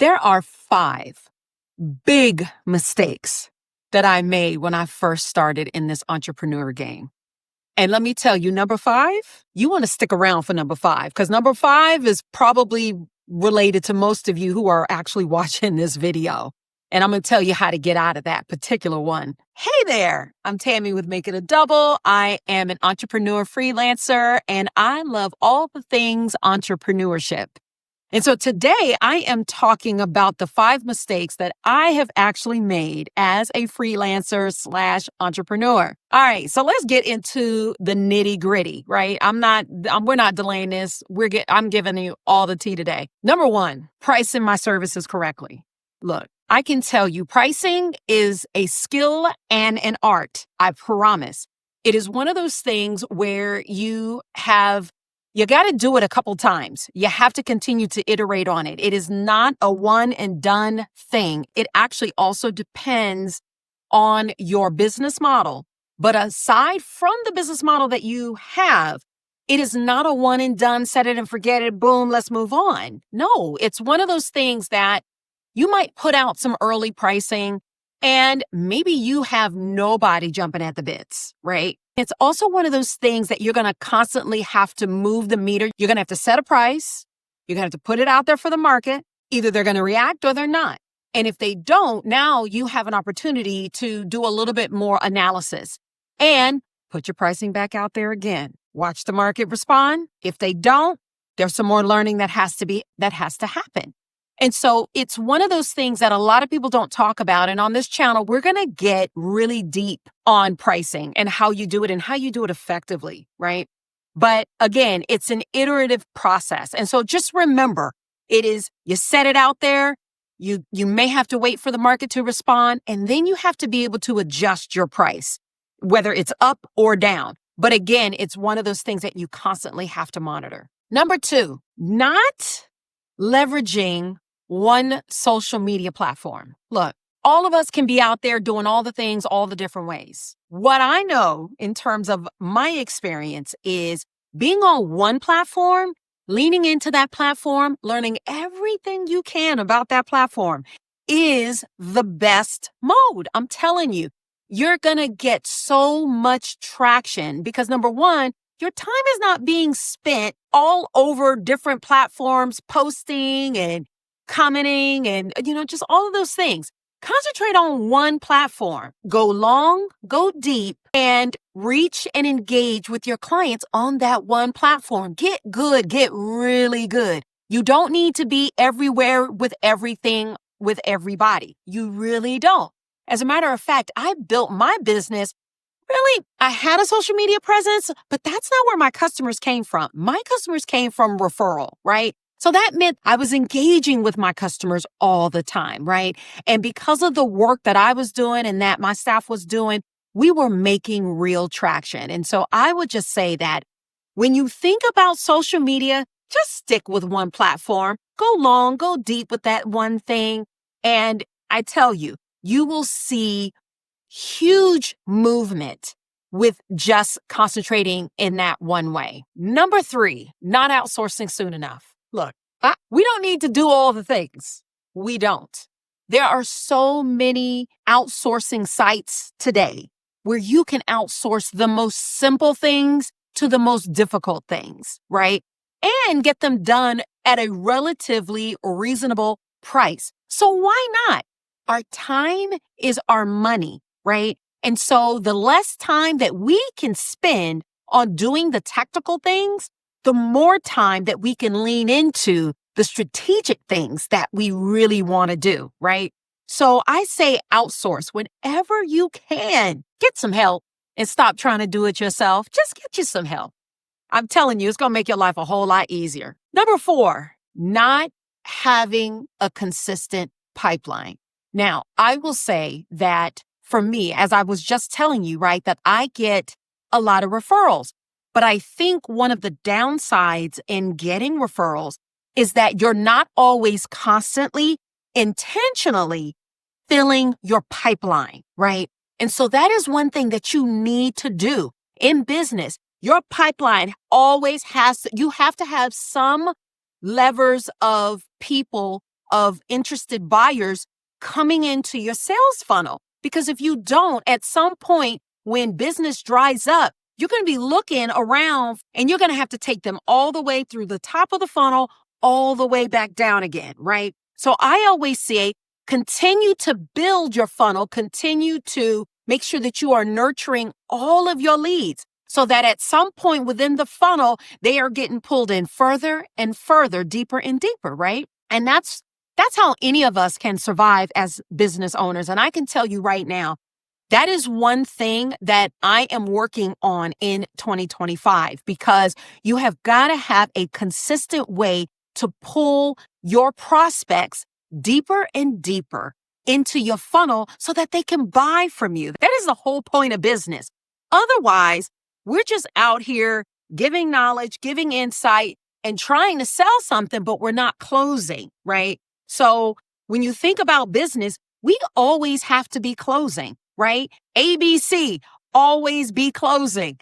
There are 5 big mistakes that I made when I first started in this entrepreneur game. And let me tell you, number 5, you want to stick around for number 5, because number 5 is probably related to most of you who are actually watching this video. And I'm going to tell you how to get out of that particular one. Hey there, I'm Tammy with Make It a Double. I am an entrepreneur freelancer, and I love all the things entrepreneurship. And so today I am talking about the 5 mistakes that I have actually made as a freelancer / entrepreneur. All right, so let's get into the nitty gritty, right? We're not delaying this. I'm giving you all the tea today. Number 1, pricing my services correctly. Look, I can tell you pricing is a skill and an art. I promise. It is one of those things where you got to do it a couple times. You have to continue to iterate on it. It is not a one and done thing. It actually also depends on your business model. But aside from the business model that you have, it is not a one and done, set it and forget it, boom, let's move on. No, it's one of those things that you might put out some early pricing and maybe you have nobody jumping at the bits, right? It's also one of those things that you're going to constantly have to move the meter. You're going to have to set a price. You're going to have to put it out there for the market. Either they're going to react or they're not. And if they don't, now you have an opportunity to do a little bit more analysis and put your pricing back out there again. Watch the market respond. If they don't, there's some more learning that has to happen. And so it's one of those things that a lot of people don't talk about. And on this channel, we're going to get really deep on pricing and how you do it and how you do it effectively, right? But again, it's an iterative process. And so just remember, you set it out there. You may have to wait for the market to respond, and then you have to be able to adjust your price, whether it's up or down. But again, it's one of those things that you constantly have to monitor. Number 2, not leveraging one social media platform. Look, all of us can be out there doing all the things all the different ways. What I know in terms of my experience is being on one platform, leaning into that platform, learning everything you can about that platform is the best mode. I'm telling you, you're going to get so much traction because number 1, your time is not being spent all over different platforms, posting and commenting and, just all of those things. Concentrate on one platform. Go long, go deep, and reach and engage with your clients on that one platform. Get good, get really good. You don't need to be everywhere with everything with everybody. You really don't. As a matter of fact, I built my business. Really, I had a social media presence, but that's not where my customers came from. My customers came from referral, right? So that meant I was engaging with my customers all the time, right? And because of the work that I was doing and that my staff was doing, we were making real traction. And so I would just say that when you think about social media, just stick with one platform. Go long, go deep with that one thing. And I tell you, you will see huge movement with just concentrating in that one way. Number 3, not outsourcing soon enough. Look, we don't need to do all the things. We don't. There are so many outsourcing sites today where you can outsource the most simple things to the most difficult things, right? And get them done at a relatively reasonable price. So why not? Our time is our money, right? And so the less time that we can spend on doing the technical things, the more time that we can lean into the strategic things that we really want to do, right? So I say outsource whenever you can. Get some help and stop trying to do it yourself. Just get you some help. I'm telling you, it's going to make your life a whole lot easier. Number 4, not having a consistent pipeline. Now, I will say that for me, as I was just telling you, right, that I get a lot of referrals. But I think one of the downsides in getting referrals is that you're not always constantly, intentionally filling your pipeline, right? And so that is one thing that you need to do in business. Your pipeline always you have to have some levers of people of interested buyers coming into your sales funnel. Because if you don't, at some point when business dries up, you're going to be looking around and you're going to have to take them all the way through the top of the funnel, all the way back down again, right? So I always say, continue to build your funnel, continue to make sure that you are nurturing all of your leads so that at some point within the funnel, they are getting pulled in further and further, deeper and deeper, right? And that's how any of us can survive as business owners. And I can tell you right now, that is one thing that I am working on in 2025, because you have got to have a consistent way to pull your prospects deeper and deeper into your funnel so that they can buy from you. That is the whole point of business. Otherwise, we're just out here giving knowledge, giving insight, and trying to sell something, but we're not closing, right? So when you think about business, we always have to be closing, right? ABC, always be closing.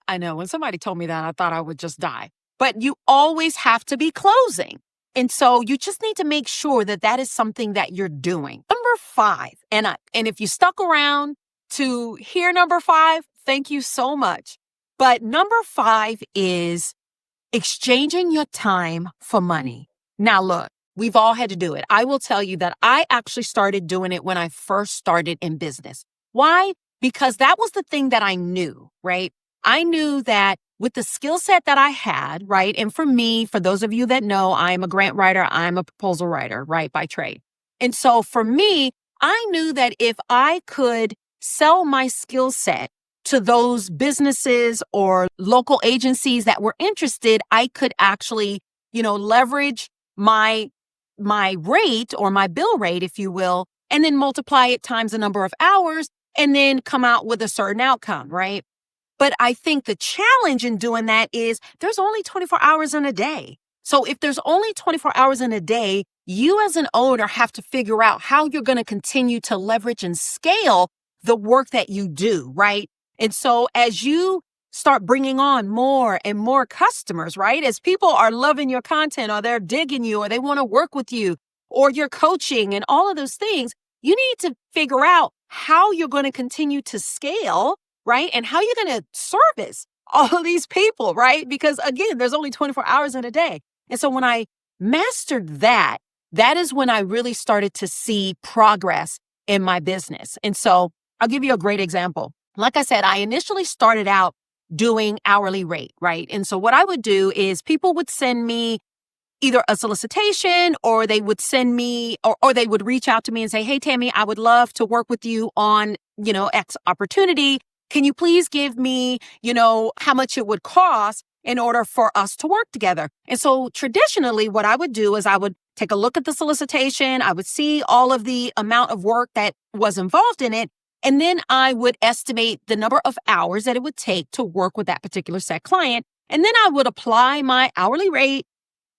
I know when somebody told me that, I thought I would just die. But you always have to be closing. And so you just need to make sure that that is something that you're doing. Number 5, and if you stuck around to hear number 5, thank you so much. But number 5 is exchanging your time for money. Now, look, we've all had to do it. I will tell you that I actually started doing it when I first started in business. Why? Because that was the thing that I knew, right? I knew that with the skill set that I had, right? And for me, for those of you that know, I'm a grant writer, I'm a proposal writer, right, by trade. And so for me, I knew that if I could sell my skill set to those businesses or local agencies that were interested, I could actually, leverage my rate or my bill rate, if you will, and then multiply it times the number of hours and then come out with a certain outcome, right? But I think the challenge in doing that is there's only 24 hours in a day. So if there's only 24 hours in a day, you as an owner have to figure out how you're going to continue to leverage and scale the work that you do, right? And so as you start bringing on more and more customers, right? As people are loving your content or they're digging you or they want to work with you or you're coaching and all of those things, you need to figure out how you're going to continue to scale, right? And how you're going to service all of these people, right? Because again, there's only 24 hours in a day. And so when I mastered that, that is when I really started to see progress in my business. And so I'll give you a great example. Like I said, I initially started out doing hourly rate, right? And so what I would do is people would send me either a solicitation or they would send me or they would reach out to me and say, hey, Tammy, I would love to work with you on, X opportunity. Can you please give me, how much it would cost in order for us to work together? And so traditionally, what I would do is I would take a look at the solicitation. I would see all of the amount of work that was involved in it. And then I would estimate the number of hours that it would take to work with that particular set client. And then I would apply my hourly rate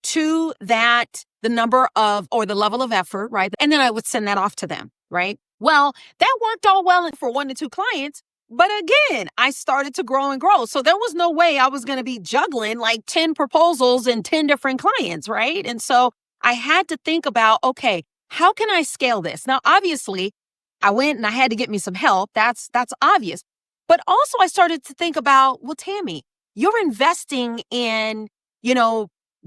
to that, the number of, or the level of effort, right? And then I would send that off to them, right? Well, that worked all well for 1 to 2 clients. But again, I started to grow and grow. So there was no way I was going to be juggling like 10 proposals and 10 different clients, right? And so I had to think about, okay, how can I scale this? Now, obviously, I went and I had to get me some help. That's obvious. But also I started to think about, well, Tammy, you're investing in,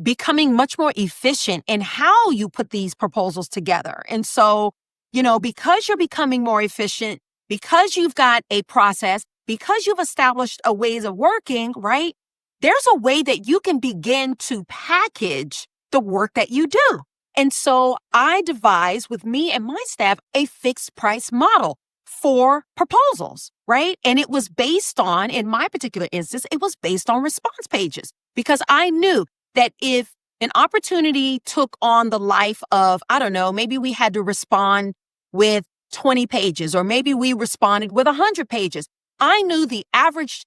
becoming much more efficient in how you put these proposals together. And so, because you're becoming more efficient, because you've got a process, because you've established a ways of working, right? There's a way that you can begin to package the work that you do. And so I devised with me and my staff a fixed price model for proposals, right? And it was based on, in my particular instance, it was based on response pages because I knew that if an opportunity took on the life of, I don't know, maybe we had to respond with 20 pages, or maybe we responded with 100 pages. I knew the average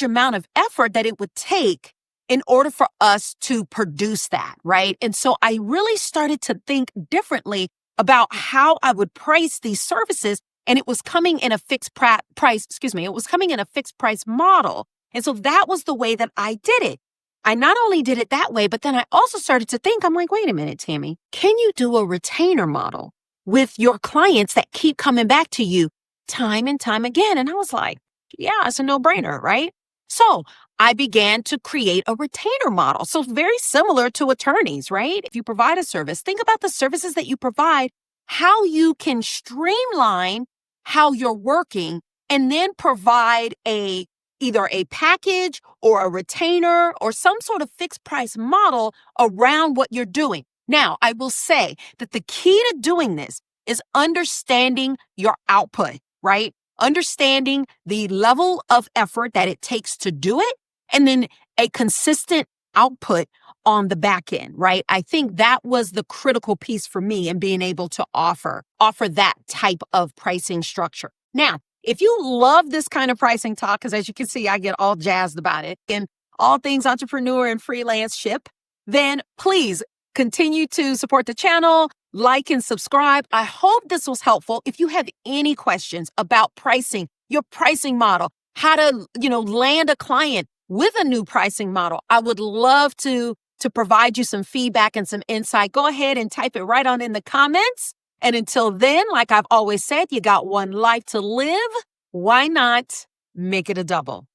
amount of effort that it would take in order for us to produce that, right? And so I really started to think differently about how I would price these services, and it was coming in a fixed price, it was coming in a fixed price model. And so that was the way that I did it. I not only did it that way, but then I also started to think, I'm like, wait a minute, Tammy, can you do a retainer model with your clients that keep coming back to you time and time again? And I was like, yeah, it's a no-brainer, right? So I began to create a retainer model. So very similar to attorneys, right? If you provide a service, think about the services that you provide, how you can streamline how you're working, and then provide either a package or a retainer or some sort of fixed price model around what you're doing. Now, I will say that the key to doing this is understanding your output, right? Understanding the level of effort that it takes to do it, and then a consistent output on the back end, right? I think that was the critical piece for me in being able to offer that type of pricing structure. Now, if you love this kind of pricing talk, because as you can see, I get all jazzed about it and all things entrepreneur and freelance ship, then please continue to support the channel, like and subscribe. I hope this was helpful. If you have any questions about pricing, your pricing model, how to, land a client with a new pricing model, I would love to provide you some feedback and some insight. Go ahead and type it right on in the comments. And until then, like I've always said, you got one life to live. Why not make it a double?